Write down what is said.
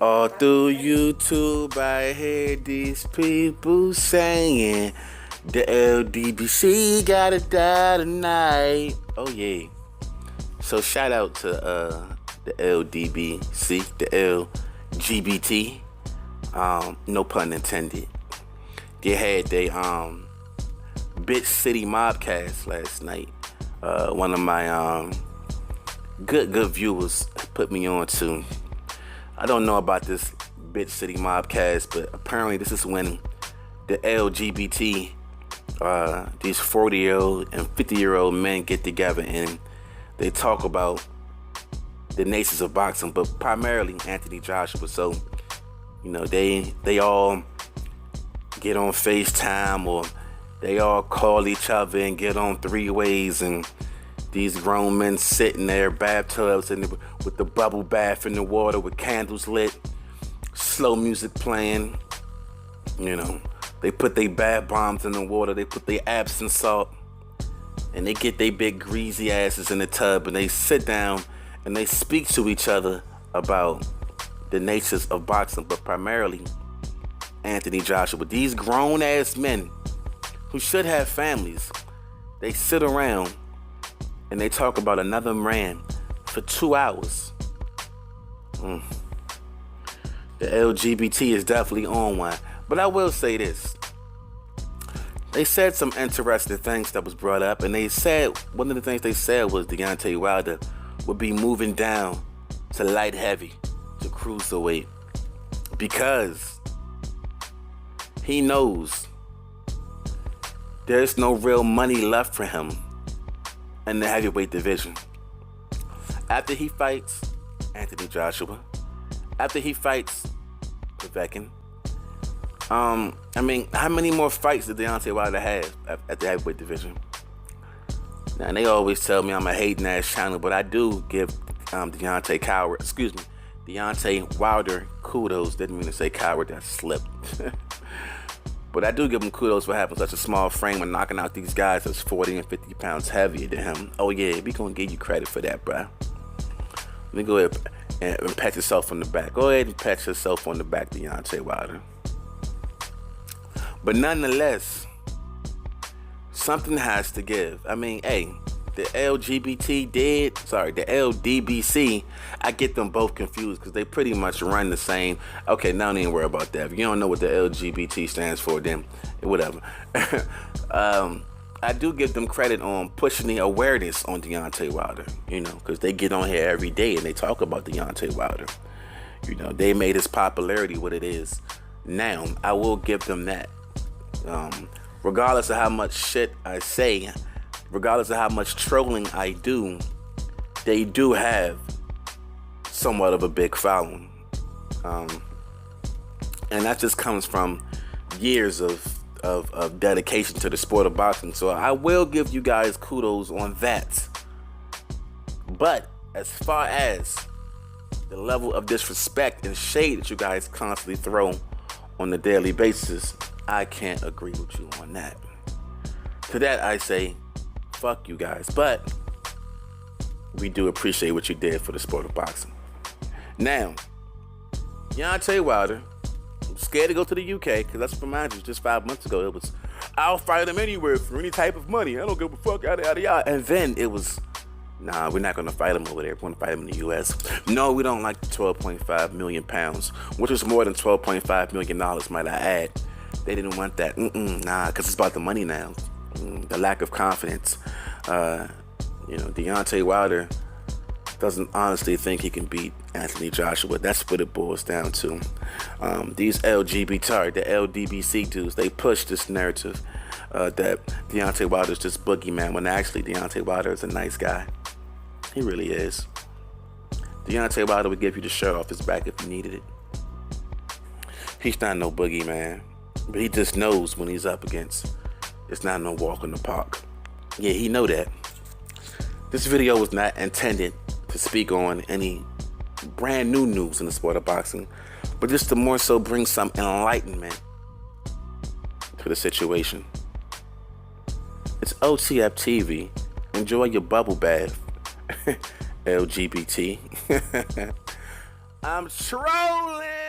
All through YouTube, I hear these people saying the LDBC gotta die tonight. Oh yeah. So shout out to the LDBC, the LGBT. No pun intended. They had they Bitch City Mobcast last night. One of my good viewers put me on to. I don't know about this Bitch City Mobcast, but apparently this is when the LGBT, these 40-year-old and 50-year-old men get together and they talk about the nations of boxing, but primarily Anthony Joshua. So, you know, they all get on FaceTime or they all call each other and get on three-ways, and these grown men sitting there, bathtubs and with the bubble bath in the water with candles lit, slow music playing. You know, they put their bath bombs in the water, they put their Epsom salt, and they get their big greasy asses in the tub and they sit down and they speak to each other about the natures of boxing, but primarily Anthony Joshua. These grown ass men who should have families, they sit around and they talk about another man for 2 hours. The LGBT is definitely on one. But I will say this. They said some interesting things that was brought up, and they said, one of the things they said was Deontay Wilder would be moving down to light heavy, to cruiserweight, because he knows there's no real money left for him in the heavyweight division. After he fights Anthony Joshua, after he fights Povetkin, I mean, how many more fights did Deontay Wilder have at the heavyweight division? Now, they always tell me I'm a hating ass channel, but I do give Deontay Wilder kudos. Didn't mean to say coward, that slipped. But I do give him kudos for having such a small frame and knocking out these guys that's 40 and 50 pounds heavier than him. Oh yeah, we gonna give you credit for that, bruh. Let me go ahead and pat yourself on the back. Go ahead and pat yourself on the back, Deontay Wilder. But nonetheless, something has to give. I mean, hey, the LDBC, I get them both confused because they pretty much run the same. Okay, now don't even worry about that. If you don't know what the LGBT stands for, then whatever. I do give them credit on pushing the awareness on Deontay Wilder, you know, because they get on here every day and they talk about Deontay Wilder. You know, they made his popularity what it is now. I will give them that. Regardless of how much shit I say, regardless of how much trolling I do, they do have somewhat of a big following. And that just comes from years of dedication to the sport of boxing. So I will give you guys kudos on that. But as far as the level of disrespect and shade that you guys constantly throw on a daily basis, I can't agree with you on that. To that I say, fuck you guys. But we do appreciate what you did for the sport of boxing. Now, Deontay Wilder, I'm scared to go to the UK because that's what reminded you just 5 months ago. It was, I'll fight him anywhere for any type of money. I don't give a fuck, yada, yada, yada. And then it was, nah, we're not going to fight him over there. We're going to fight him in the US. No, we don't like the 12.5 million pounds, which is more than $12.5 million, might I add. They didn't want that. Nah, because it's about the money now. The lack of confidence. You know, Deontay Wilder doesn't honestly think he can beat Anthony Joshua. That's what it boils down to. These the LDBC dudes, they push this narrative that Deontay Wilder's just boogeyman, when actually Deontay Wilder is a nice guy. He really is. Deontay Wilder would give you the shirt off his back if you needed it. He's not no boogeyman, but he just knows when he's up against, it's not no walk in the park. Yeah, he know that. This video was not intended to speak on any brand new news in the sport of boxing, but just to more so bring some enlightenment to the situation. It's OTF-TV. Enjoy your bubble bath, LGBT. I'm trolling.